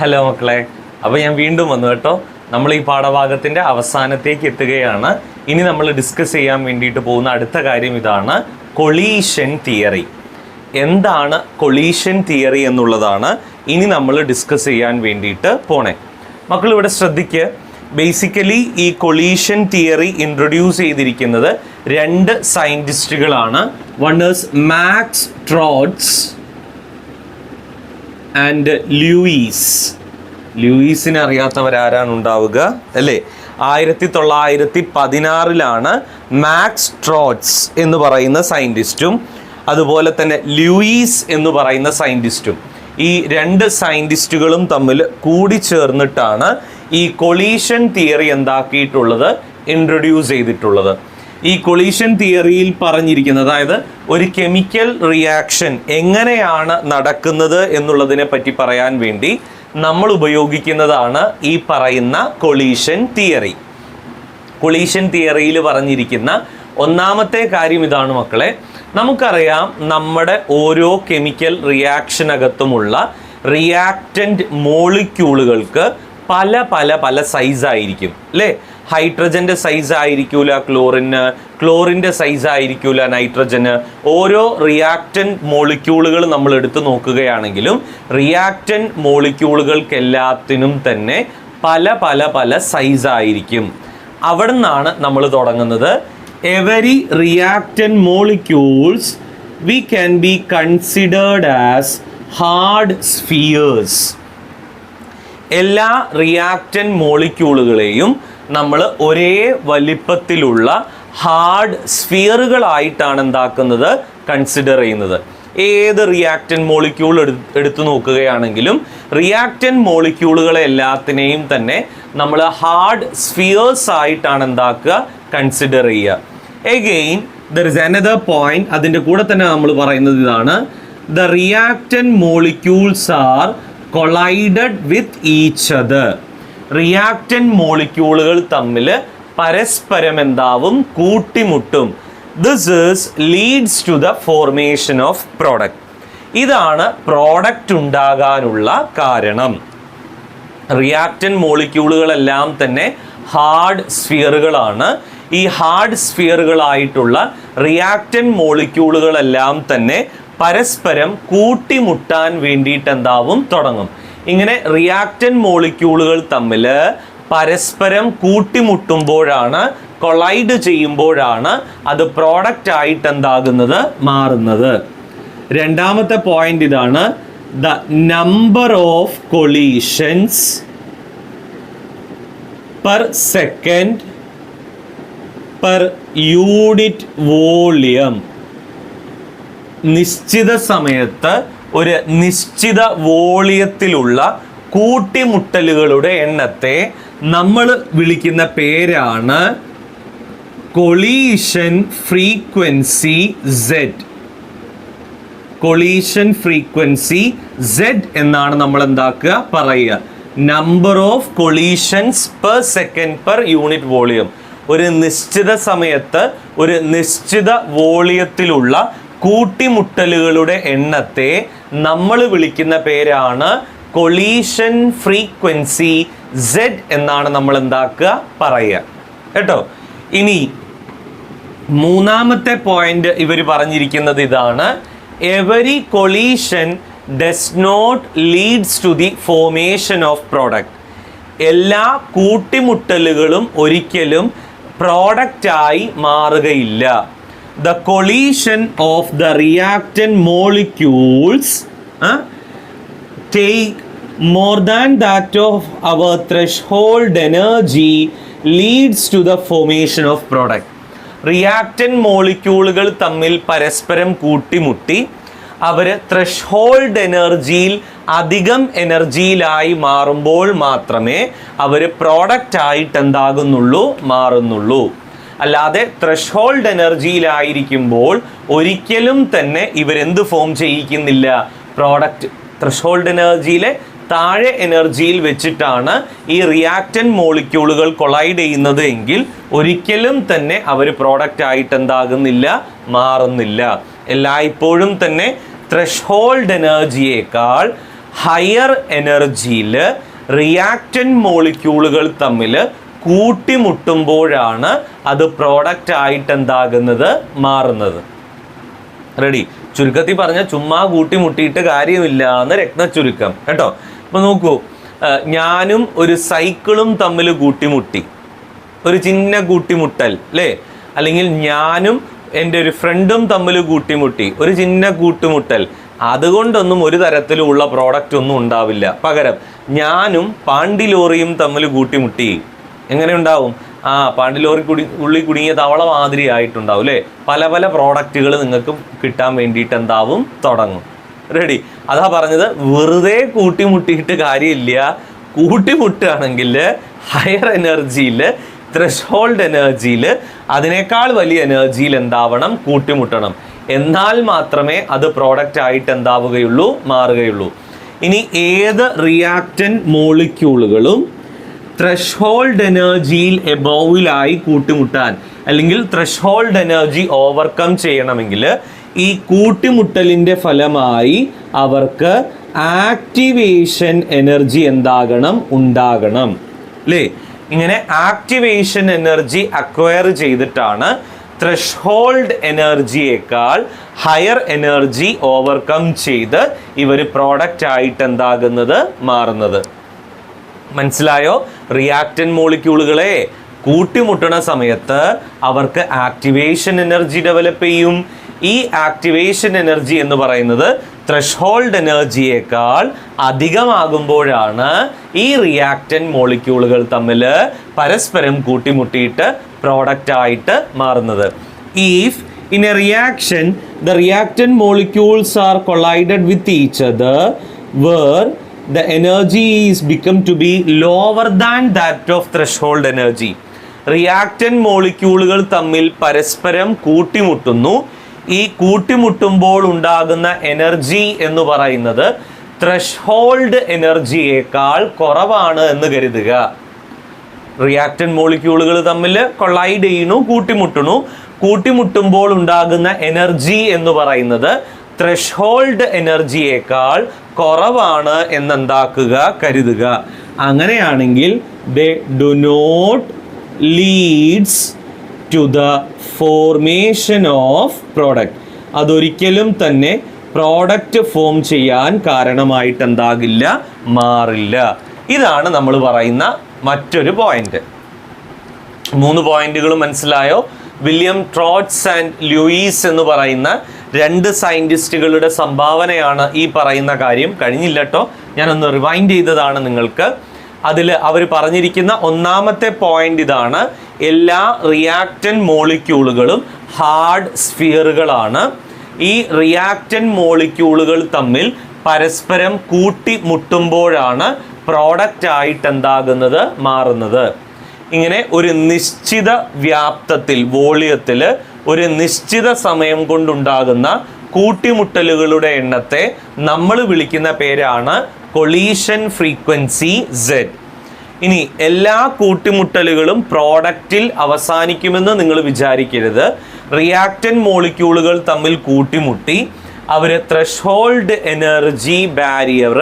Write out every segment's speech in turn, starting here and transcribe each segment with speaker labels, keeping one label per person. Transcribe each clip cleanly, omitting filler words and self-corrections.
Speaker 1: Hello മക്കളെ, അപ്പോൾ ഞാൻ വീണ്ടും വന്നു കേട്ടോ. നമ്മൾ ഈ പാഠഭാഗത്തിൻ്റെ അവസാനത്തേക്ക് എത്തുകയാണ്. ഇനി നമ്മൾ ഡിസ്കസ് ചെയ്യാൻ വേണ്ടിയിട്ട് പോകുന്ന അടുത്ത കാര്യം ഇതാണ്, കൊളീഷൻ തിയറി. എന്താണ് കൊളീഷൻ തിയറി എന്നുള്ളതാണ് ഇനി നമ്മൾ ഡിസ്കസ് ചെയ്യാൻ വേണ്ടിയിട്ട് പോണേ. മക്കൾ ഇവിടെ ശ്രദ്ധിക്കുക. ബേസിക്കലി ഈ കൊളീഷൻ തിയറി ഇൻട്രൊഡ്യൂസ് ചെയ്തിരിക്കുന്നത് രണ്ട് സയൻറ്റിസ്റ്റുകളാണ്. വൺ ഈസ് മാക്സ് ട്രോട്സ് ആൻഡ് ലൂയിസിനെ അറിയാത്തവരാരാണ് ഉണ്ടാവുക അല്ലേ? 1916 മാക്സ് ട്രോട്സ് എന്ന് പറയുന്ന സയൻറ്റിസ്റ്റും അതുപോലെ തന്നെ ലൂയിസ് എന്ന് പറയുന്ന സയൻറ്റിസ്റ്റും, ഈ രണ്ട് സയൻറ്റിസ്റ്റുകളും തമ്മിൽ കൂടിച്ചേർന്നിട്ടാണ് ഈ കൊളീഷൻ തിയറി എന്താക്കിയിട്ടുള്ളത്, ഇൻട്രൊഡ്യൂസ് ചെയ്തിട്ടുള്ളത്. ഈ കൊളീഷൻ തിയറിയിൽ പറഞ്ഞിരിക്കുന്നത്, അതായത് ഒരു കെമിക്കൽ റിയാക്ഷൻ എങ്ങനെയാണ് നടക്കുന്നത് എന്നുള്ളതിനെ പറ്റി പറയാൻ വേണ്ടി നമ്മൾ ഉപയോഗിക്കുന്നതാണ് ഈ പറയുന്ന കൊളീഷൻ തിയറി. കൊളീഷൻ തിയറിയിൽ പറഞ്ഞിരിക്കുന്ന ഒന്നാമത്തെ കാര്യം ഇതാണ് മക്കളെ. നമുക്കറിയാം, നമ്മുടെ ഓരോ കെമിക്കൽ റിയാക്ഷനകത്തുമുള്ള റിയാക്റ്റൻ്റ് മോളിക്യൂളുകൾക്ക് പല പല പല സൈസായിരിക്കും അല്ലേ? ഹൈഡ്രജൻ്റെ സൈസ് ആയിരിക്കൂല ക്ലോറിന്, ക്ലോറിൻ്റെ സൈസ് ആയിരിക്കൂല നൈട്രജന്. ഓരോ റിയാക്റ്റൻ്റ് മോളിക്യൂളുകൾ നമ്മൾ എടുത്തു നോക്കുകയാണെങ്കിലും റിയാക്റ്റൻ്റ് മോളിക്യൂളുകൾക്കെല്ലാത്തിനും തന്നെ പല പല പല സൈസ് ആയിരിക്കും. അവിടെ നിന്നാണ് നമ്മൾ തുടങ്ങുന്നത്. Every reactant molecules V can be considered as hard spheres. എല്ലാ റിയാക്റ്റൻ്റ് മോളിക്യൂളുകളെയും നമ്മൾ ഒരേ വലിപ്പത്തിലുള്ള ഹാർഡ് സ്ഫിയറുകളായിട്ടാണ് എന്താക്കുന്നത്, കൺസിഡർ ചെയ്യുന്നത്. ഏത് റിയാക്റ്റൻ്റ് മോളിക്യൂൾ എടുത്തു നോക്കുകയാണെങ്കിലും റിയാക്റ്റൻ്റ് മോളിക്യൂളുകളെ എല്ലാത്തിനെയും തന്നെ നമ്മൾ ഹാർഡ് സ്ഫിയേഴ്സ് ആയിട്ടാണ് എന്താക്കുക, കൺസിഡർ ചെയ്യുക. Again there is another point. അതിൻ്റെ കൂടെ തന്നെ നമ്മൾ പറയുന്നത് ഇതാണ്, the reactant molecules are collided with each other. Reactant മോളിക്യൂളുകൾ തമ്മിൽ പരസ്പരം എന്താവും, കൂട്ടിമുട്ടും. This is leads to the formation of product. ഇതാണ് പ്രോഡക്റ്റ് ഉണ്ടാകാനുള്ള കാരണം. റിയാക്റ്റൻ്റ് മോളിക്യൂളുകളെല്ലാം തന്നെ ഹാർഡ് സ്ഫിയറുകളാണ്. ഈ ഹാർഡ് സ്ഫിയറുകളായിട്ടുള്ള റിയാക്റ്റൻ്റ് മോളിക്യൂളുകളെല്ലാം തന്നെ പരസ്പരം കൂട്ടിമുട്ടാൻ വേണ്ടിയിട്ട് എന്താവും, തുടങ്ങും. ഇങ്ങനെ റിയാക്റ്റൻ്റ് മോളിക്യൂളുകൾ തമ്മിൽ പരസ്പരം കൂട്ടിമുട്ടുമ്പോഴാണ്, കൊളൈഡ് ചെയ്യുമ്പോഴാണ് അത് പ്രോഡക്റ്റ് ആയിട്ട് എന്താകുന്നത്, മാറുന്നത്. രണ്ടാമത്തെ പോയിന്റ് ഇതാണ്, the number of collisions per second per unit volume. നിശ്ചിത സമയത്ത് ഒരു നിശ്ചിത വോളിയത്തിലുള്ള കൂട്ടിമുട്ടലുകളുടെ എണ്ണത്തെ നമ്മൾ വിളിക്കുന്ന പേരാണ് collision frequency Z. Collision frequency Z എന്നാണ് നമ്മൾ എന്താക്കുക, പറയുക. Number of collisions per second per unit volume. ഒരു നിശ്ചിത സമയത്ത് ഒരു നിശ്ചിത വോളിയത്തിലുള്ള കൂട്ടിമുട്ടലുകളുടെ എണ്ണത്തെ നമ്മൾ വിളിക്കുന്ന പേരാണ് കൊളീഷൻ ഫ്രീക്വൻസി Z എന്നാണ് നമ്മൾ എന്താക്കുക, പറയുക കേട്ടോ. ഇനി മൂന്നാമത്തെ പോയിന്റ് ഇവർ പറഞ്ഞിരിക്കുന്നത് ഇതാണ്, every collision does not leads to the formation of product. എല്ലാ കൂട്ടിമുട്ടലുകളും ഒരിക്കലും പ്രോഡക്റ്റായി മാറുകയില്ല. The collision of the reactant molecules take more than that of our threshold energy leads to the formation of product. Reactant മോളിക്യൂളുകൾ തമ്മിൽ പരസ്പരം കൂട്ടിമുട്ടി അവർ ത്രഷ്ഹോൾഡ് എനർജിയിൽ അധികം എനർജിയിലായി മാറുമ്പോൾ മാത്രമേ അവർ product ആയിട്ട് എന്താകുന്നുള്ളൂ, മാറുന്നുള്ളൂ. അല്ലാതെ ത്രഷ്ഹോൾഡ് എനർജിയിലായിരിക്കുമ്പോൾ ഒരിക്കലും തന്നെ ഇവരെന്ത് ഫോം ചെയ്യിക്കുന്നില്ല, പ്രോഡക്റ്റ്. ത്രഷ്ഹോൾഡ് എനർജിയിലെ താഴെ എനർജിയിൽ വെച്ചിട്ടാണ് ഈ റിയാക്റ്റൻ്റ് മോളിക്യൂളുകൾ കൊളൈഡ് ചെയ്യുന്നത് എങ്കിൽ ഒരിക്കലും തന്നെ അവർ പ്രോഡക്റ്റ് ആയിട്ട് എന്താകുന്നില്ല, മാറുന്നില്ല. എല്ലായ്പ്പോഴും തന്നെ ത്രഷ്ഹോൾഡ് എനർജിയേക്കാൾ ഹയർ എനർജിയിൽ റിയാക്റ്റന്റ് മോളിക്യൂളുകൾ തമ്മിൽ കൂട്ടിമുട്ടുമ്പോഴാണ് അത് പ്രോഡക്റ്റ് ആയിട്ട് എന്താകുന്നത്, മാറുന്നത്. റെഡി? ചുരുക്കത്തിൽ പറഞ്ഞ ചുമ്മാ കൂട്ടിമുട്ടിയിട്ട് കാര്യമില്ല എന്ന് രത്നച്ചുരുക്കം കേട്ടോ. അപ്പൊ നോക്കൂ, ഞാനും ഒരു സൈക്കിളും തമ്മിൽ കൂട്ടിമുട്ടി, ഒരു ചിന്ന കൂട്ടിമുട്ടൽ അല്ലേ? അല്ലെങ്കിൽ ഞാനും എൻ്റെ ഒരു ഫ്രണ്ടും തമ്മിൽ കൂട്ടിമുട്ടി, ഒരു ചിന്ന കൂട്ടിമുട്ടൽ. അതുകൊണ്ടൊന്നും ഒരു തരത്തിലുള്ള പ്രോഡക്റ്റ് ഒന്നും ഉണ്ടാവില്ല. പകരം ഞാനും പാണ്ടിലോറിയും തമ്മിൽ കൂട്ടിമുട്ടി, എങ്ങനെ ഉണ്ടാവും? പാണ്ടിലോറി ഉള്ളിൽ കുടുങ്ങിയ തവള മാതിരി ആയിട്ടുണ്ടാവും അല്ലേ? പല പല പ്രോഡക്റ്റുകൾ നിങ്ങൾക്ക് കിട്ടാൻ വേണ്ടിയിട്ട് എന്താവും, തുടങ്ങും. റെഡി? അതാ പറഞ്ഞത്, വെറുതെ കൂട്ടിമുട്ടിയിട്ട് കാര്യമില്ല. കൂട്ടിമുട്ടുകയാണെങ്കിൽ ഹയർ എനർജിയിൽ, ത്രെഷോൾഡ് എനർജിയിൽ, അതിനേക്കാൾ വലിയ എനർജിയിൽ എന്താവണം, കൂട്ടിമുട്ടണം. എന്നാൽ മാത്രമേ അത് പ്രോഡക്റ്റ് ആയിട്ട് എന്താവുകയുള്ളൂ, മാറുകയുള്ളൂ. ഇനി ഏത് റിയാക്റ്റന്റ് മോളിക്യൂളുകളും ത്രെഷോൾഡ് എനർജിയിൽ എബോവിലായി കൂട്ടിമുട്ടാൻ, അല്ലെങ്കിൽ ത്രെഷോൾഡ് എനർജി ഓവർകം ചെയ്യണമെങ്കിൽ ഈ കൂട്ടിമുട്ടലിൻ്റെ ഫലമായി അവർക്ക് ആക്ടിവേഷൻ എനർജി എന്താകണം, ഉണ്ടാകണം അല്ലേ? ഇങ്ങനെ ആക്ടിവേഷൻ എനർജി അക്വയർ ചെയ്തിട്ടാണ് ത്രെഷോൾഡ് എനർജിയേക്കാൾ ഹയർ എനർജി ഓവർകം ചെയ്ത് ഇവർ പ്രോഡക്റ്റ് ആയിട്ട് എന്താകുന്നത്, മാറുന്നത്. മനസ്സിലായോ? റിയാക്റ്റന്റ് മോളിക്യൂളുകളെ കൂട്ടിമുട്ടണ സമയത്ത് അവർക്ക് ആക്ടിവേഷൻ എനർജി ഡെവലപ്പ് ചെയ്യും. ഈ ആക്ടിവേഷൻ എനർജി എന്ന് പറയുന്നത് ത്രെഷോൾഡ് എനർജിയേക്കാൾ അധികമാകുമ്പോഴാണ് ഈ റിയാക്റ്റന്റ് മോളിക്യൂളുകൾ തമ്മിൽ പരസ്പരം കൂട്ടിമുട്ടിയിട്ട് പ്രോഡക്റ്റ് ആയിട്ട് മാറുന്നത്. If in a reaction the reactant molecules are collided with each other where the energy is become to be lower than that of threshold energy. Reactant മോളിക്യൂളുകൾ തമ്മിൽ പരസ്പരം കൂട്ടിമുട്ടുന്നു. ഈ കൂട്ടിമുട്ടുമ്പോൾ ഉണ്ടാകുന്ന എനർജി എന്ന് പറയുന്നത് ത്രെഷോൾഡ് എനർജിയേക്കാൾ കുറവാണ് എന്ന് കരുതുക. റിയാക്റ്റന്റ് മോളിക്യൂളുകൾ തമ്മിൽ കൊളൈഡ് ചെയ്യുന്നു, കൂട്ടിമുട്ടുന്നു. കൂട്ടിമുട്ടുമ്പോൾ ഉണ്ടാകുന്ന എനർജി എന്ന് പറയുന്നത് ത്രെഷോൾഡ് എനർജിയേക്കാൾ കുറവാണ് എന്നെന്താക്കുക, കരുതുക. അങ്ങനെയാണെങ്കിൽ they do not leads to the formation of product. അതൊരിക്കലും തന്നെ പ്രോഡക്റ്റ് ഫോം ചെയ്യാൻ കാരണമായിട്ട് എന്താകില്ല, മാറില്ല. ഇതാണ് നമ്മൾ പറയുന്ന മറ്റൊരു പോയിന്റ്. 3 പോയിന്റുകൾ മനസ്സിലായോ? വില്യം ട്രോട്സ് ആൻഡ് ലൂയിസ് എന്ന് പറയുന്ന 2 സയൻറ്റിസ്റ്റുകളുടെ സംഭാവനയാണ് ഈ പറയുന്ന കാര്യം. കഴിഞ്ഞില്ല കേട്ടോ, ഞാനൊന്ന് റിവൈൻഡ് ചെയ്തതാണ് നിങ്ങൾക്ക്. അതിൽ അവർ പറഞ്ഞിരിക്കുന്ന ഒന്നാമത്തെ പോയിന്റ് ഇതാണ്: എല്ലാ റിയാക്റ്റന്റ് മോളിക്യൂളുകളും ഹാർഡ് സ്ഫിയറുകളാണ്. ഈ റിയാക്റ്റന്റ് മോളിക്യൂളുകൾ തമ്മിൽ പരസ്പരം കൂട്ടിമുട്ടുമ്പോഴാണ് പ്രോഡക്റ്റ് ആയിട്ട് എന്താകുന്നത്, മാറുന്നത്. ഇങ്ങനെ ഒരു നിശ്ചിത വ്യാപ്തത്തിൽ, വോളിയത്തിൽ ഒരു നിശ്ചിത സമയം കൊണ്ടുണ്ടാകുന്ന കൂട്ടിമുട്ടലുകളുടെ എണ്ണത്തെ നമ്മൾ വിളിക്കുന്ന പേരാണ് കൊളീഷൻ ഫ്രീക്വൻസി Z. ഇനി എല്ലാ കൂട്ടിമുട്ടലുകളും പ്രോഡക്റ്റിൽ അവസാനിക്കുമെന്ന് നിങ്ങൾ വിചാരിക്കരുത്. റിയാക്റ്റന്റ് മോളിക്യൂളുകൾ തമ്മിൽ കൂട്ടിമുട്ടി അവർ ത്രെഷോൾഡ് എനർജി ബാരിയർ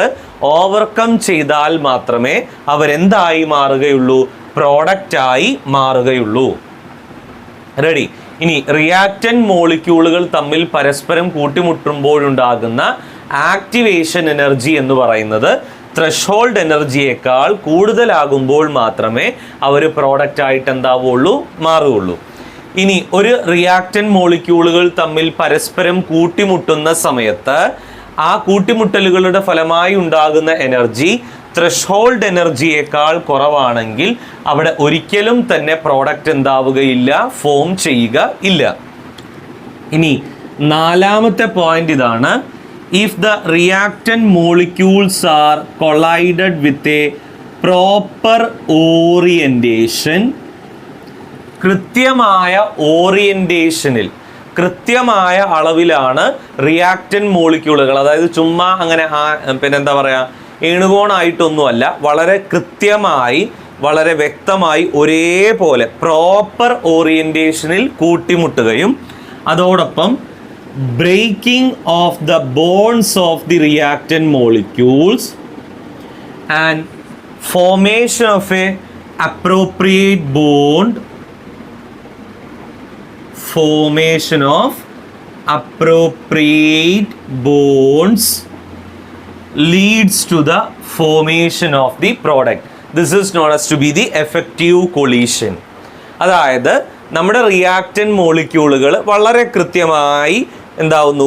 Speaker 1: ഓവർകം ചെയ്താൽ മാത്രമേ അവരെന്തായി മാറുകയുള്ളൂ, പ്രോഡക്റ്റായി മാറുകയുള്ളൂ. റെഡി? ഇനി റിയാക്റ്റന്റ് മോളിക്യൂളുകൾ തമ്മിൽ പരസ്പരം കൂട്ടിമുട്ടുമ്പോഴുണ്ടാകുന്ന ആക്ടിവേഷൻ എനർജി എന്ന് പറയുന്നത് ത്രെഷോൾഡ് എനർജിയേക്കാൾ കൂടുതലാകുമ്പോൾ മാത്രമേ അവർ പ്രോഡക്റ്റ് ആയിട്ട് എന്താവുള്ളൂ, മാറുകയുള്ളൂ. ഇനി ഒരു റിയാക്റ്റന്റ് മോളിക്യൂളുകൾ തമ്മിൽ പരസ്പരം കൂട്ടിമുട്ടുന്ന സമയത്ത് ആ കൂട്ടിമുട്ടലുകളുടെ ഫലമായി ഉണ്ടാകുന്ന എനർജി ത്രെഷോൾഡ് എനർജിയേക്കാൾ കുറവാണെങ്കിൽ അവിടെ ഒരിക്കലും തന്നെ പ്രോഡക്റ്റ് എന്താവുകയില്ല, ഫോം ചെയ്യുക ഇല്ല. ഇനി 4ാമത്തെ പോയിന്റ് ഇതാണ്: if the reactant molecules are collided with a proper orientation, കൃത്യമായ ഓറിയന്റേഷനിൽ, കൃത്യമായ അളവിലാണ് റിയാക്റ്റന്റ് മോളിക്യൂളുകൾ, അതായത് ചുമ്മാ അങ്ങനെ പിന്നെന്താ പറയുക, ഏണുകോണായിട്ടൊന്നുമല്ല, വളരെ കൃത്യമായി, വളരെ വ്യക്തമായി, ഒരേപോലെ പ്രോപ്പർ ഓറിയന്റേഷനിൽ കൂട്ടിമുട്ടുകയും അതോടൊപ്പം breaking of the bonds of the reactant molecules and formation of a appropriate bond, formation of appropriate bonds leads to the formation of the product. This is known as to be the effective collision. അതായത് നമ്മുടെ reactant മോളിക്യൂളുകൾ വളരെ കൃത്യമായി എന്താവുന്നു,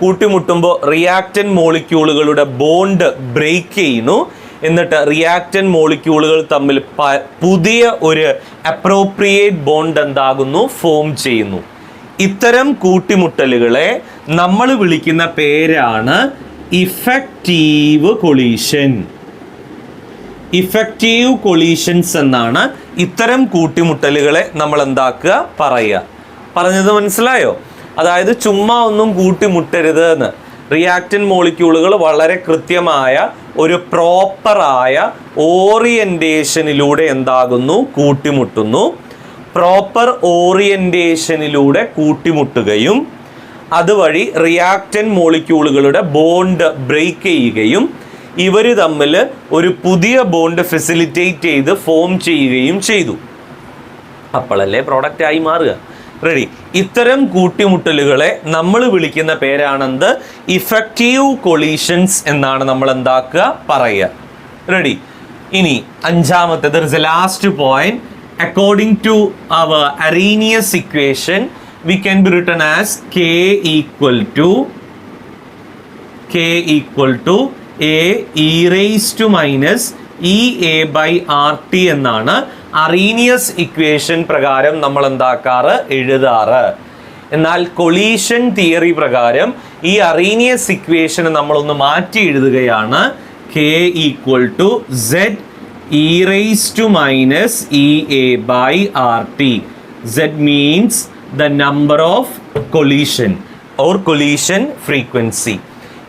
Speaker 1: കൂട്ടിമുട്ടുമ്പോൾ reactant മോളിക്യൂളുകളുടെ bond break ചെയ്യുന്നു. എന്നിട്ട് reactant മോളിക്യൂളുകൾ തമ്മിൽ പുതിയ ഒരു appropriate bond എന്താകുന്നു, ഫോം ചെയ്യുന്നു. ഇത്തരം കൂട്ടിമുട്ടലുകളെ നമ്മൾ വിളിക്കുന്ന പേരാണ് ഇഫക്റ്റീവ് കൊളീഷൻ. ഇഫക്റ്റീവ് കൊളീഷൻസ് എന്നാണ് ഇത്തരം കൂട്ടിമുട്ടലുകളെ നമ്മൾ എന്താക്കുക, പറയുക. പറഞ്ഞത് മനസ്സിലായോ? അതായത് ചുമ്മാ ഒന്നും കൂട്ടിമുട്ടരുത് എന്ന്. റിയാക്റ്റൻ മോളിക്യൂളുകൾ വളരെ കൃത്യമായ ഒരു പ്രോപ്പറായ ഓറിയൻറ്റേഷനിലൂടെ എന്താകുന്നു, കൂട്ടിമുട്ടുന്നു. പ്രോപ്പർ ഓറിയൻറ്റേഷനിലൂടെ കൂട്ടിമുട്ടുകയും അതുവഴി റിയാക്റ്റൻ മോളിക്യൂളുകളുടെ ബോണ്ട് ബ്രേക്ക് ചെയ്യുകയും ഇവർ തമ്മിൽ ഒരു പുതിയ ബോണ്ട് ഫെസിലിറ്റേറ്റ് ചെയ്ത് ഫോം ചെയ്യുകയും ചെയ്തു. അപ്പോഴല്ലേ പ്രോഡക്റ്റ് ആയി മാറുക. റെഡി? ഇത്തരം കൂട്ടിമുട്ടലുകളെ നമ്മൾ വിളിക്കുന്ന പേരാണെന്ത്, ഇഫക്റ്റീവ് കൊളീഷൻസ് എന്നാണ് നമ്മൾ എന്താക്കുക, പറയുക. റെഡി? ഇനി അഞ്ചാമത്തേത്, there is a last point. According to our Arrhenius equation, we can be written as K equal to A e raised to minus EA by RT എന്നാണ് അറീനിയസ് ഇക്വേഷൻ പ്രകാരം നമ്മൾ എന്താക്കാറ്, എഴുതാറ്. എന്നാൽ collision theory പ്രകാരം ഈ Arrhenius equation നമ്മളൊന്ന് മാറ്റി എഴുതുകയാണ്. K equal to Z e raised to minus EA by RT. Z means the number of collision or collision frequency.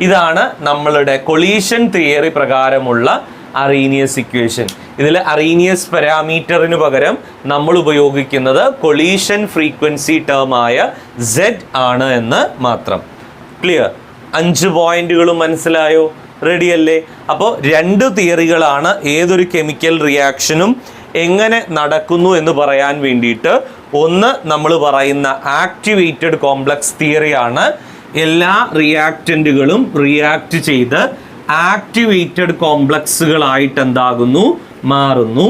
Speaker 1: ഇതാണ് നമ്മളുടെ കൊളീഷൻ തിയറി പ്രകാരമുള്ള അറീനിയസ് ഇക്വേഷൻ. ഇതിൽ അറീനിയസ് പാരാമീറ്ററിന് പകരം നമ്മൾ ഉപയോഗിക്കുന്നത് കൊളീഷൻ ഫ്രീക്വൻസി ടേമായ Z ആണ് എന്ന് മാത്രം. ക്ലിയർ? 5 പോയിന്റുകളും മനസ്സിലായോ? റെഡി അല്ലേ? അപ്പോൾ 2 തിയറികളാണ് ഏതൊരു കെമിക്കൽ റിയാക്ഷനും എങ്ങനെ നടക്കുന്നു എന്ന് പറയാൻ വേണ്ടിയിട്ട്. ഒന്ന് നമ്മൾ പറയുന്ന ആക്ടിവേറ്റഡ് കോംപ്ലക്സ് തിയറിയാണ്. എല്ലാ റിയാക്റ്റൻറ്റുകളും റിയാക്ട് ചെയ്ത് ആക്ടിവേറ്റഡ് കോംപ്ലക്സുകളായിട്ട് എന്താകുന്നു, മാറുന്നു.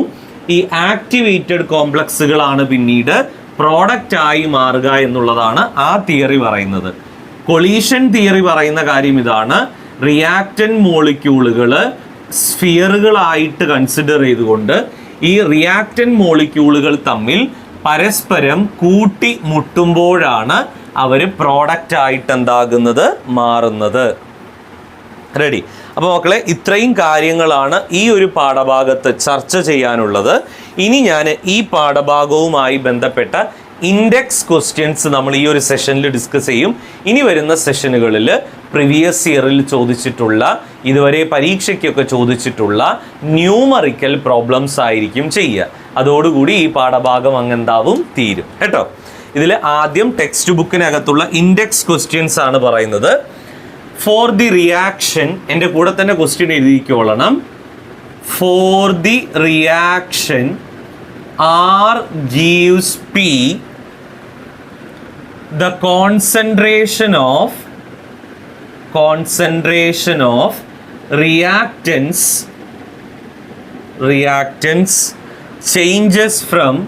Speaker 1: ഈ ആക്ടിവേറ്റഡ് കോംപ്ലക്സുകളാണ് പിന്നീട് പ്രോഡക്റ്റ് ആയി മാറുക എന്നുള്ളതാണ് ആ തിയറി പറയുന്നത്. കൊളീഷൻ തിയറി പറയുന്ന കാര്യം ഇതാണ്. റിയാക്റ്റൻ മോളിക്യൂളുകൾ സ്ഫിയറുകളായിട്ട് കൺസിഡർ ചെയ്തുകൊണ്ട് ഈ റിയാക്റ്റൻ മോളിക്യൂളുകൾ തമ്മിൽ പരസ്പരം കൂട്ടിമുട്ടുമ്പോഴാണ് അവർ പ്രോഡക്റ്റ് ആയിട്ട് എന്താകുന്നത്, മാറുന്നത്. റെഡി? അപ്പോൾ മക്കളെ, ഇത്രയും കാര്യങ്ങളാണ് ഈ ഒരു പാഠഭാഗത്ത് ചർച്ച ചെയ്യാനുള്ളത്. ഇനി ഞാൻ ഈ പാഠഭാഗവുമായി ബന്ധപ്പെട്ട ഇൻഡെക്സ് ക്വസ്റ്റ്യൻസ് നമ്മൾ ഈ ഒരു സെഷനിൽ ഡിസ്കസ് ചെയ്യും. ഇനി വരുന്ന സെഷനുകളിൽ പ്രീവിയസ് ഇയറിൽ ചോദിച്ചിട്ടുള്ള, ഇതുവരെ പരീക്ഷയ്ക്കൊക്കെ ചോദിച്ചിട്ടുള്ള ന്യൂമറിക്കൽ പ്രോബ്ലംസ് ആയിരിക്കും ചെയ്യുക. അതോടുകൂടി ഈ പാഠഭാഗം അങ്ങെന്താവും, തീരും കേട്ടോ. ഇതിൽ ആദ്യം ടെക്സ്റ്റ് ബുക്കിനകത്തുള്ള ഇൻഡെക്സ് ക്വസ്റ്റ്യൻസ് ആണ് പറയുന്നത്. ഫോർ ദി റിയാക്ഷൻ, എൻ്റെ കൂടെ തന്നെ ക്വസ്റ്റ്യൻ എഴുതിക്കോളണം. For the reaction R gives P, the concentration of reactants changes from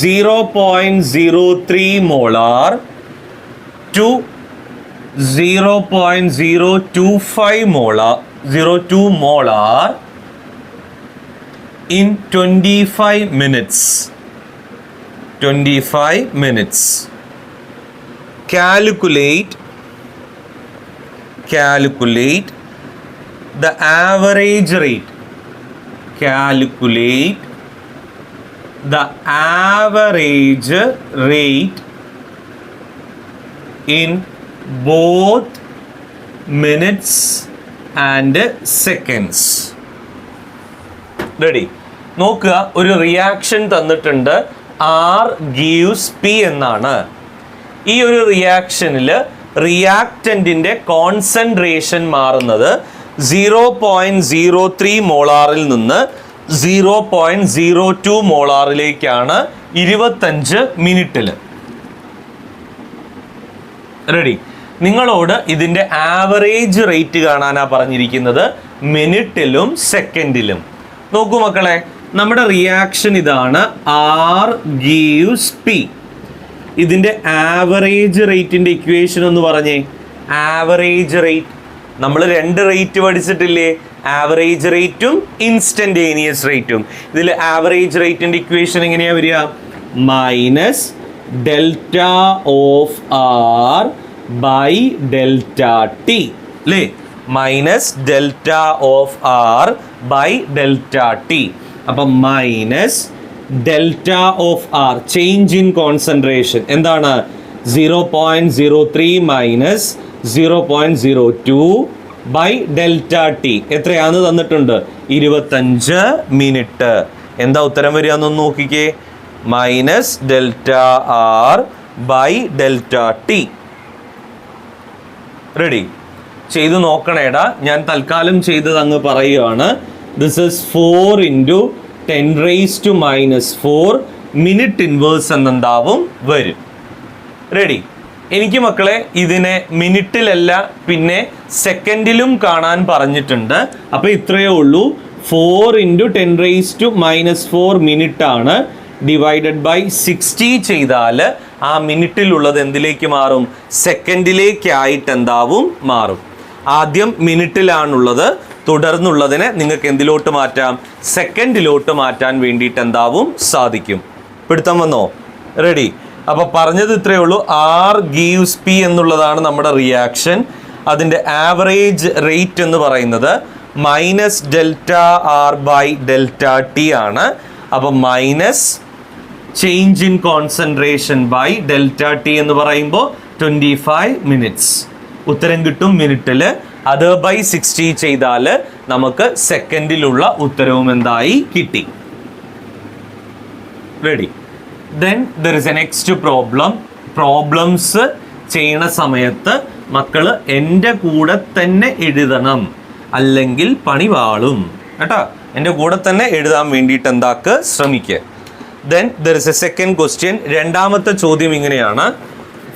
Speaker 1: 0.03 molar to 0.025 molar in 25 minutes. Calculate the average rate. Calculate the average rate in both minutes and seconds. Ready? നോക്കുക, ഒരു reaction തന്നിട്ടുണ്ട്, R gives P എന്നാണ്. ഈ ഒരു റിയാക്ഷനിൽ റിയാക്റ്റന്റിന്റെ concentration മാറുന്നത് 0.03 മോളാറിൽ നിന്ന് 0.02 മോളാറിലേക്കാണ് 25 മിനിറ്റിൽ. Ready? നിങ്ങളോട് ഇതിന്റെ ആവറേജ് റേറ്റ് കാണാനാണ് പറഞ്ഞിരിക്കുന്നത്, മിനിറ്റിലും സെക്കൻഡിലും. നോക്കൂ മക്കളെ, നമ്മുടെ റിയാക്ഷൻ ഇതാണ്, R gives P. ഇതിന്റെ ആവറേജ് റേറ്റിന്റെ ഇക്വേഷൻ ഒന്ന് പറഞ്ഞേ. ആവറേജ് റേറ്റ് നമ്മൾ 2 റേറ്റ് പഠിച്ചിട്ടില്ലേ? ആവറേജ് റേറ്റും ഇൻസ്റ്റന്റേനിയസ് റേറ്റും. ഇതിൽ ആവറേജ് റേറ്റിന്റെ ഇക്വേഷൻ എങ്ങനെയാ വരിക? Minus delta of R by delta T അല്ലേ? Minus delta of R by delta T. അപ്പം minus delta of R, change in concentration എന്താണ്? 0.03 മൈനസ് 0.02 ബൈ ഡെൽറ്റ ടി. എത്രയാന്ന് തന്നിട്ടുണ്ട്? 25 മിനിറ്റ്. എന്താ ഉത്തരം വരിക എന്നൊന്ന് നോക്കിക്കേ. Minus delta r by delta t. Ready? ചെയ്ത് നോക്കണേടാ. ഞാൻ തൽക്കാലം ചെയ്തത് അങ്ങ് പറയുകയാണ്. ദിസ് ഇസ് 4 × 10⁻⁻⁴ മിനിറ്റ് ഇൻവേഴ്സ് എന്നെന്താവും വരും. റെഡി? എനിക്ക് മക്കളെ ഇതിനെ മിനിറ്റിലല്ല പിന്നെ സെക്കൻഡിലും കാണാൻ പറഞ്ഞിട്ടുണ്ട്. അപ്പോൾ ഇത്രയേ ഉള്ളൂ. 4 × 10⁻⁻⁴ മിനിറ്റ് ആണ്. ഡിവൈഡഡ് ബൈ 60 ചെയ്താൽ ആ മിനിറ്റിലുള്ളത് എന്തിലേക്ക് മാറും? സെക്കൻഡിലേക്കായിട്ട് എന്താവും മാറും. ആദ്യം മിനിറ്റിലാണുള്ളത്, തുടർന്നുള്ളതിനെ നിങ്ങൾക്ക് എന്തിലോട്ട് മാറ്റാം? സെക്കൻഡിലോട്ട് മാറ്റാൻ വേണ്ടിയിട്ട് എന്താവും സാധിക്കും. പിടുത്തം വന്നോ? റെഡി? അപ്പോൾ പറഞ്ഞത് ഇത്രയേ ഉള്ളൂ. R gives P എന്നുള്ളതാണ് നമ്മുടെ റിയാക്ഷൻ. അതിൻ്റെ ആവറേജ് റേറ്റ് എന്ന് പറയുന്നത് minus delta r by delta t ആണ്. അപ്പം minus change in concentration by delta t എന്ന് പറയുമ്പോൾ 25 മിനിറ്റ്സ്. ഉത്തരം കിട്ടും മിനിറ്റിൽ. അത് ബൈ 60 ചെയ്താൽ നമുക്ക് സെക്കൻഡിലുള്ള ഉത്തരവും എന്തായി കിട്ടി. Ready? Then there is a next problem. Problems ചെയ്യണ സമയത്ത് മക്കൾ എൻ്റെ കൂടെ തന്നെ എഴുതണം, അല്ലെങ്കിൽ പണി വാളും കേട്ടോ. എൻ്റെ കൂടെ തന്നെ എഴുതാൻ വേണ്ടിയിട്ട് എന്താക്ക് ശ്രമിക്കുക. Then there is A second question. രണ്ടാമത്തെ ചോദ്യം ഇങ്ങനെയാണ്.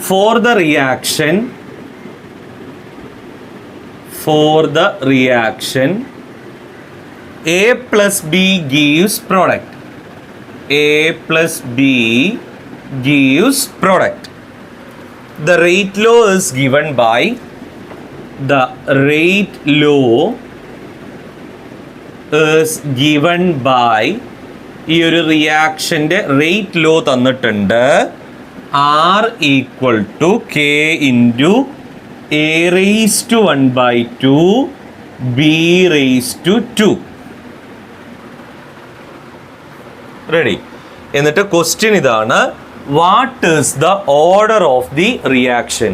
Speaker 1: For the reaction A plus B gives product. A plus B gives product. The rate law is given by ഈ ഒരു റിയാക്ഷൻ്റെ റേറ്റ് ലോ തന്നിട്ടുണ്ട്. R = K × A⁻², B⁻². Ready? എന്നിട്ട് question ഇതാണ്, what is the order of the reaction?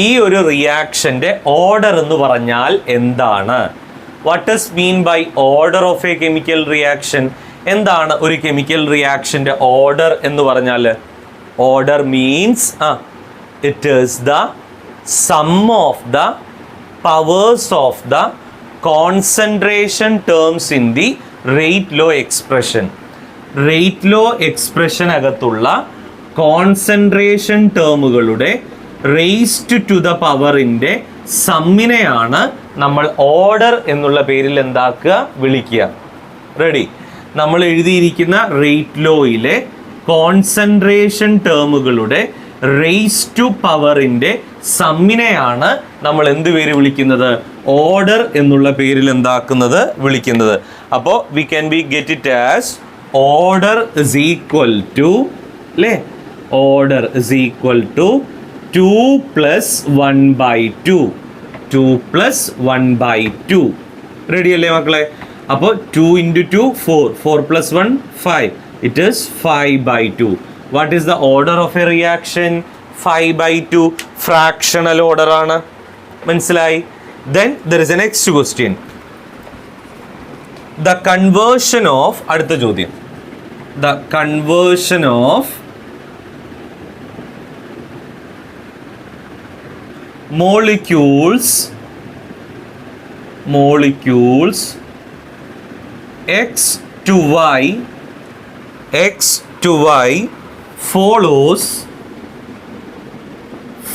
Speaker 1: ഈ ഒരു റിയാക്ഷൻ്റെ order എന്ന് പറഞ്ഞാൽ എന്താണ്? What is mean by order of a chemical reaction? എന്താണ് ഒരു കെമിക്കൽ റിയാക്ഷൻ്റെ ഓർഡർ എന്ന് പറഞ്ഞാൽ? Order means it is the sum of the powers of the concentration terms in the rate law expression. Rate law expression അകത്തുള്ള concentration ടേമുകളുടെ raised to the പവറിൻ്റെ സമ്മിനെയാണ് നമ്മൾ order എന്നുള്ള പേരിൽ എന്താക്കുക? വിളിക്കുക. റെഡി? നമ്മൾ എഴുതിയിരിക്കുന്ന റേറ്റ് ലോയിലെ കോൺസെൻട്രേഷൻ ടേമുകളുടെ റേസ് ടു പവറിൻ്റെ സമ്മിനെയാണ് നമ്മൾ എന്ത് പേര് വിളിക്കുന്നത്? ഓർഡർ എന്നുള്ള പേരിൽ എന്താക്കുന്നത്? വിളിക്കുന്നത്. അപ്പോൾ we can be get it as order is equal to അല്ലേ? Order is equal to 2 + 1/2. 2 + 1/2. Ready അല്ലേ മക്കളെ? അപ്പോൾ 2 × 2 4, 4 + 1 5. It is 5/2. What is the order of A reaction? 5/2. Fractional order ആണ്. മനസ്സിലായി? Then there is a next question. The conversion of, അടുത്ത ചോദ്യം, the conversion of molecules x to y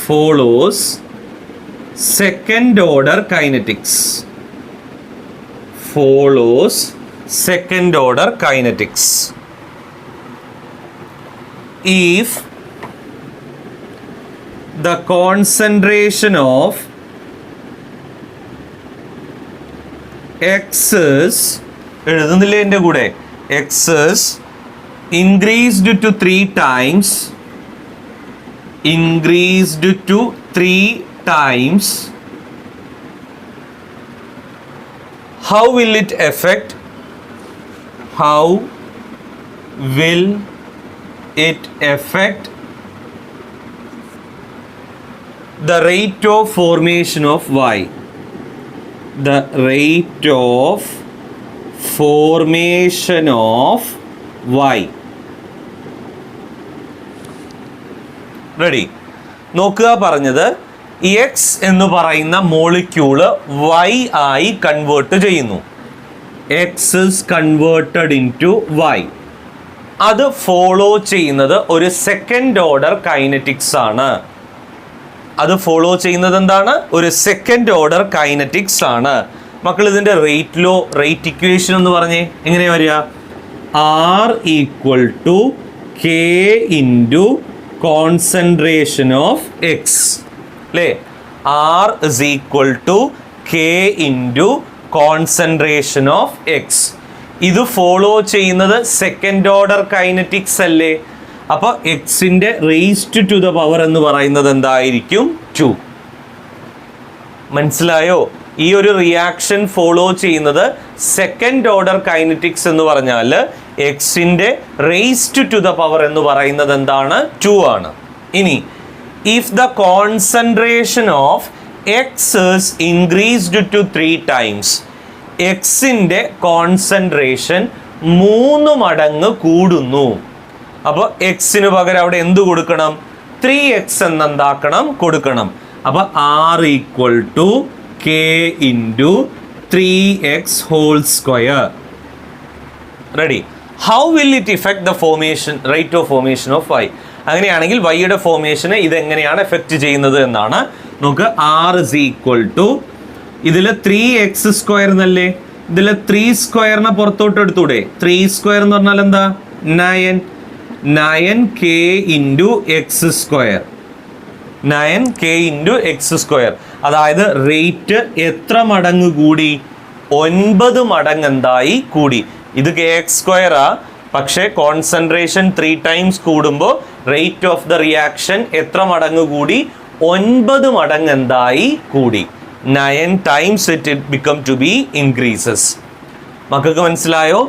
Speaker 1: follows second order kinetics. If the concentration of X is, എഴുതുന്നില്ലേ എൻ്റെ കൂടെ, X is increased to 3 times, how will it affect the rate of formation of Y? The rate of formation of Y. Ready? നോക്കുക, പറഞ്ഞത് x എന്ന് പറയുന്ന molecule y ആയി convert ചെയ്യുന്നു. X is converted into y. അത് follow ചെയ്യുന്നത് ഒരു second order kinetics ആണ്. ഒരു സെക്കൻഡ് ഓർഡർ കൈനറ്റിക്സ് ആണ്. മക്കൾ, ഇതിൻ്റെ റേറ്റ് ഇക്വേഷൻ എന്ന് പറഞ്ഞേ എങ്ങനെയാ വരിക? R equal to K into concentration of X അല്ലേ? R is equal to K into concentration of X. ഇത് ഫോളോ ചെയ്യുന്നത് സെക്കൻഡ് ഓർഡർ കൈനറ്റിക്സ് അല്ലേ? അപ്പോൾ എക്സിൻ്റെ റേസ്ഡ് ടു ദ പവർ എന്ന് പറയുന്നത് എന്തായിരിക്കും? 2. മനസ്സിലായോ? ഈ ഒരു റിയാക്ഷൻ ഫോളോ ചെയ്യുന്നത് സെക്കൻഡ് ഓർഡർ കൈനറ്റിക്സ് എന്ന് പറഞ്ഞാൽ എക്സിൻ്റെ റേസ്ഡ് ടു ദ പവർ എന്ന് പറയുന്നത് എന്താണ്? 2 ആണ്. ഇനി if the concentration of x is increased to 3 times, എക്സിൻ്റെ കോൺസെൻട്രേഷൻ 3 മടങ്ങ് കൂടുന്നു. അപ്പോൾ എക്സിന് പകരം അവിടെ എന്ത് കൊടുക്കണം? 3x എന്നെന്താക്കണം? കൊടുക്കണം. അപ്പോൾ r equal to K into 3x whole square. Ready? How will it effect the rate of formation of y? അങ്ങനെയാണെങ്കിൽ വൈയുടെ ഫോർമേഷനെ ഇതെങ്ങനെയാണ് എഫക്റ്റ് ചെയ്യുന്നത് എന്നാണ്. നമുക്ക് ആർ ഇസ് ഈക്വൽ ടു, ഇതിൽ 3x സ്ക്വയർ എന്നല്ലേ, ഇതിൽ 3 സ്ക്വയറിനെ പുറത്തോട്ട് എടുത്തൂടെ? 3 സ്ക്വയർ എന്ന് പറഞ്ഞാൽ എന്താ? 9k into X square. 9k into X square. അതായത് റേറ്റ് എത്ര മടങ്ങ് കൂടി? 9 മടങ്ങ് എന്തായി കൂടി? ഇത് kx സ്ക്വയറാ, പക്ഷേ കോൺസെൻട്രേഷൻ 3 times കൂടുമ്പോൾ റേറ്റ് ഓഫ് ദ റിയാക്ഷൻ എത്ര മടങ്ങ് കൂടി? 9 മടങ്ങ് എന്തായി കൂടി? 9 times it become to be increases. മക്കൾക്ക് മനസ്സിലായോ?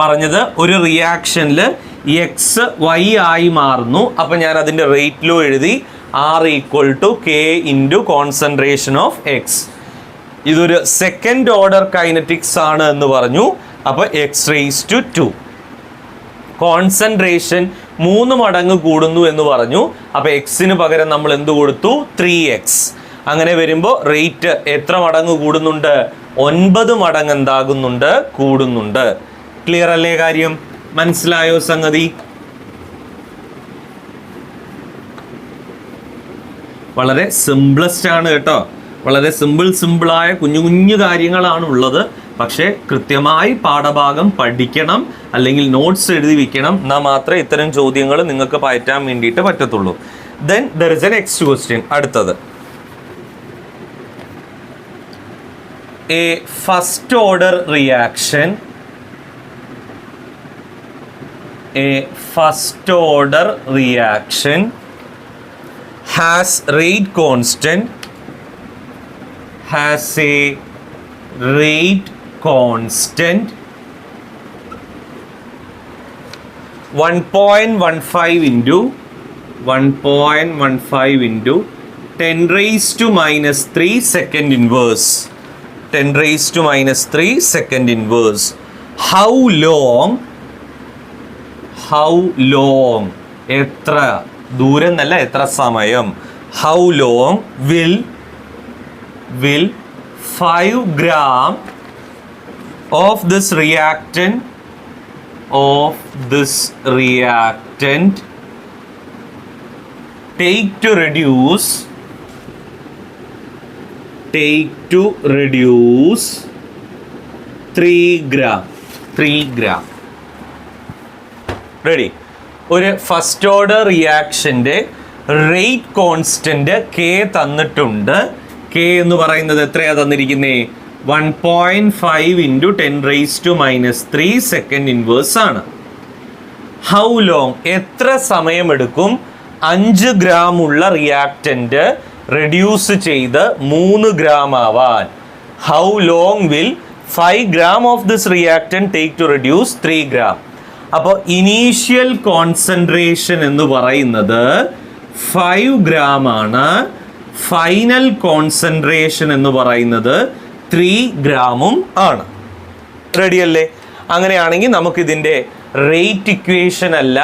Speaker 1: പറഞ്ഞത് ഒരു റിയാക്ഷനിൽ എക്സ് വൈ ആയി മാറുന്നു. അപ്പം ഞാൻ അതിൻ്റെ റേറ്റ് ലോ എഴുതി r equal to K into concentration of x. ഇതൊരു സെക്കൻഡ് ഓർഡർ കൈനറ്റിക്സ് ആണ് എന്ന് പറഞ്ഞു. അപ്പോൾ എക്സ് റേസ് ടു 2. കോൺസെൻട്രേഷൻ 3 മടങ്ങ് കൂടുന്നു എന്ന് പറഞ്ഞു. അപ്പോൾ എക്സിന് പകരം നമ്മൾ എന്ത് കൊടുത്തു? 3x. അങ്ങനെ വരുമ്പോൾ റേറ്റ് എത്ര മടങ്ങ് കൂടുന്നുണ്ട്? 9 മടങ്ങ് എന്താകുന്നുണ്ട്? കൂടുന്നുണ്ട്. ക്ലിയർ അല്ലേ കാര്യം? മനസ്സിലായോ സംഗതി? വളരെ സിംപ്ലസ്റ്റ് ആണ് കേട്ടോ. വളരെ സിമ്പിളായ കുഞ്ഞു കാര്യങ്ങളാണ് ഉള്ളത്. പക്ഷേ കൃത്യമായി പാഠഭാഗം പഠിക്കണം, അല്ലെങ്കിൽ നോട്ട്സ് എഴുതി വെക്കണം. എന്നാൽ മാത്രമേ ഇത്തരം ചോദ്യങ്ങൾ നിങ്ങൾക്ക് പയറ്റാൻ വേണ്ടിയിട്ട് പറ്റത്തുള്ളൂ. Then there is a next question. അടുത്തത്, a first order reaction has rate constant 1.15 into 10 raised to minus 3 second inverse. 10 raised to minus 3 second inverse. How long എത്ര ദൂരം എന്നല്ല എത്ര സമയം. How long will 5 gram of this reactant take to reduce 3 gram. റെഡി. ഒരു first order റിയാക്ഷൻ്റെ rate constant K തന്നിട്ടുണ്ട്. K എന്ന് പറയുന്നത് എത്രയാണ് തന്നിരിക്കുന്നത്? 1.5 × 10 raised to minus 3 second inverse ആണ്. ഹൗ ലോങ് എത്ര സമയമെടുക്കും 5 gram ഉള്ള റിയാക്റ്റന്റ് റെഡ്യൂസ് ചെയ്ത് 3 gram ആവാൻ? How long will 5 gram of this reactant take to reduce 3 gram? അപ്പോൾ ഇനീഷ്യൽ കോൺസെൻട്രേഷൻ എന്ന് പറയുന്നത് 5 gram ആണ്. ഫൈനൽ കോൺസെൻട്രേഷൻ എന്ന് പറയുന്നത് 3 gram ആണ്. റെഡി അല്ലേ? അങ്ങനെയാണെങ്കിൽ നമുക്കിതിൻ്റെ റേറ്റ് ഇക്വേഷൻ അല്ല,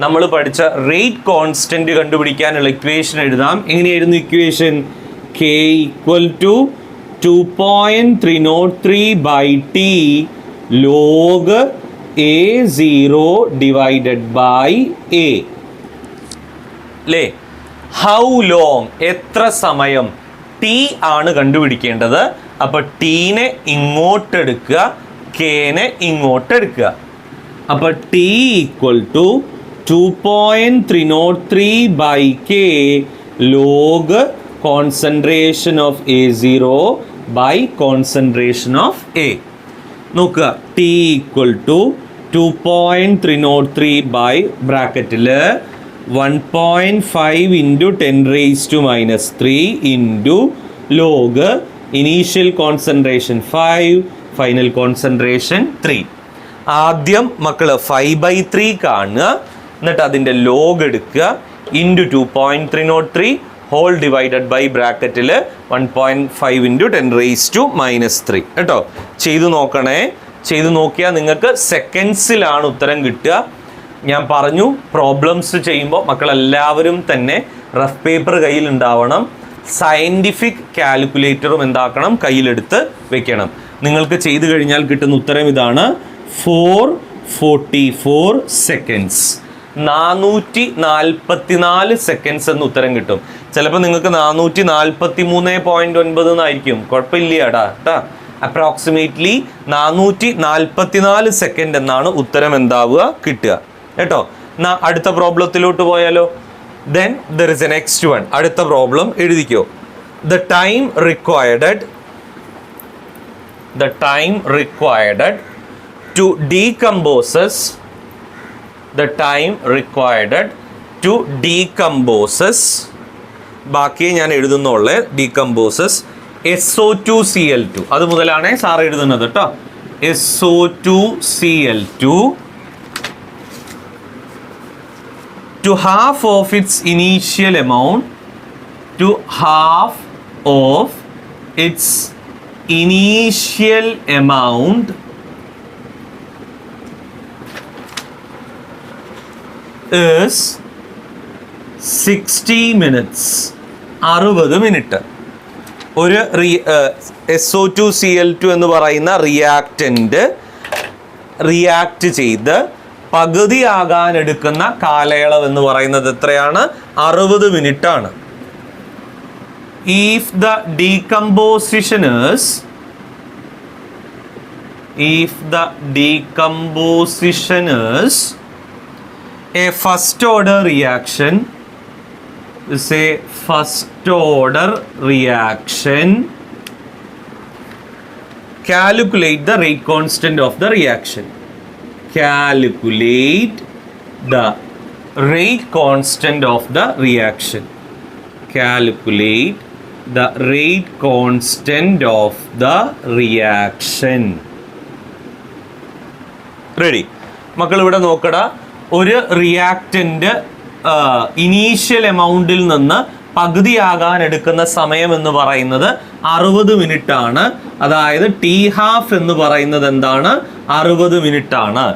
Speaker 1: നമ്മൾ പഠിച്ച റേറ്റ് കോൺസ്റ്റന്റ് കണ്ടുപിടിക്കാനുള്ള ഇക്വേഷൻ എഴുതാം. എങ്ങനെയായിരുന്നു equation? K = 2.303/T log A0 / A അല്ലേ? ഹൗ ലോങ് എത്ര സമയം T ആണ് കണ്ടുപിടിക്കേണ്ടത്. അപ്പോൾ ടീനെ ഇങ്ങോട്ട് എടുക്കുക, കെനെ ഇങ്ങോട്ട് എടുക്കുക. അപ്പോൾ T = 2.303/K log concentration of A0 / concentration of A. നോക്കുക, T = 2.303 ബ്രാക്കറ്റിൽ 1.5 × 10 raised to minus 3 log initial concentration 5, final concentration 3. ആദ്യം മക്കൾ 5/3 കാണുക, എന്നിട്ട് അതിൻ്റെ ലോഗ് എടുക്കുക, ഇൻറ്റു 2.303 ഹോൾ ഡിവൈഡഡ് ബൈ ബ്രാക്കറ്റിൽ 1.5 × 10 raised to minus 3 കേട്ടോ. ചെയ്തു നോക്കണേ. ചെയ്തു നോക്കിയാൽ നിങ്ങൾക്ക് സെക്കൻഡ്സിലാണ് ഉത്തരം കിട്ടുക. ഞാൻ പറഞ്ഞു, പ്രോബ്ലംസ് ചെയ്യുമ്പോൾ മക്കളെല്ലാവരും തന്നെ റഫ് പേപ്പർ കയ്യിലുണ്ടാവണം. സയൻറ്റിഫിക് കാൽക്കുലേറ്ററും എന്താക്കണം, കയ്യിലെടുത്ത് വെക്കണം. നിങ്ങൾക്ക് ചെയ്തു കഴിഞ്ഞാൽ കിട്ടുന്ന ഉത്തരം ഇതാണ്: 444 seconds. 444 സെക്കൻഡ്സ് എന്ന് ഉത്തരം കിട്ടും. ചിലപ്പോൾ നിങ്ങൾക്ക് 443.9 എന്നായിരിക്കും. കുഴപ്പമില്ല കേട്ടാ. അപ്രോക്സിമേറ്റ്ലി 444 സെക്കൻഡ് എന്നാണ് ഉത്തരം എന്താവുക, കിട്ടുക കേട്ടോ. അടുത്ത പ്രോബ്ലത്തിലോട്ട് പോയാലോ? Then there is a next one. അടുത്ത പ്രോബ്ലം എഴുതിക്കോ. The time required to decomposes ബാക്കിയെ ഞാൻ എഴുതുന്നുള്ളേ. decomposes SO2Cl2. അത് മുതലാണ് സാർ എഴുതുന്നത് കേട്ടോ. SO2Cl2 to half of its initial amount is 60 minutes. 60 minute. ഒരു SO2Cl2 എന്ന് പറയുന്ന റിയാക്റ്റൻ്റ് റിയാക്ട് ചെയ്ത് പകുതിയാകാൻ എടുക്കുന്ന കാലയളവ് എന്ന് പറയുന്നത് എത്രയാണ്? 60 മിനിറ്റ് ആണ്. If the decomposition is a first order reaction, calculate the rate constant of the reaction. Calculate the rate constant of the reaction. Calculate the rate constant of the reaction. Ready? മക്കൾ ഇവിടെ നോക്കടാ. ഒരു reactant initial എമൗണ്ടിൽ നിന്ന് പകുതിയാകാൻ എടുക്കുന്ന സമയം എന്ന് പറയുന്നത് 60 minute ആണ്. അതായത് ടി ഹാഫ് എന്ന് പറയുന്നത് എന്താണ്? 60 മിനിറ്റ് ആണ്.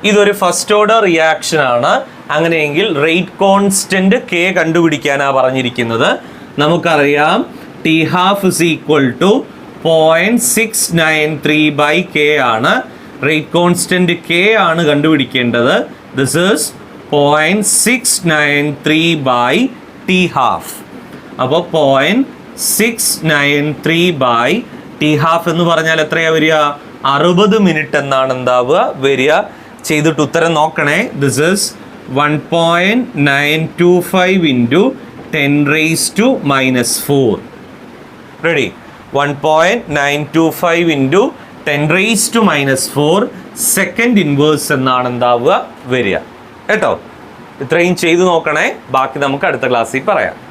Speaker 1: ഇതൊരു ഫസ്റ്റ് ഓർഡർ റിയാക്ഷൻ ആണ്. അങ്ങനെയെങ്കിൽ റേറ്റ് കോൺസ്റ്റന്റ് കെ കണ്ടുപിടിക്കാനാണ് പറഞ്ഞിരിക്കുന്നത്. നമുക്കറിയാം t half is equal to 0.693 k ആണ്. റേറ്റ് കോൺസ്റ്റന്റ് കെ ആണ് കണ്ടുപിടിക്കേണ്ടത്. This is 0.693 t half. അപ്പോൾ 0.693 ടി ഹാഫ് എന്ന് പറഞ്ഞാൽ എത്രയാ വരിക? 60 മിനിറ്റ് എന്നാണ് എന്താവുക വരിക. ചെയ്തിട്ട് ഉത്തരം നോക്കണേ. This is 1.925 into 10⁻⁻⁴. Ready? 1.925 into 10⁻⁻⁴ second inverse എന്നാണ് എന്താവുക വരിക. കേട്ടോ? ഇത്രയും ചെയ്തു നോക്കണേ. ബാക്കി നമുക്ക് അടുത്ത ക്ലാസ്സിൽ പറയാം.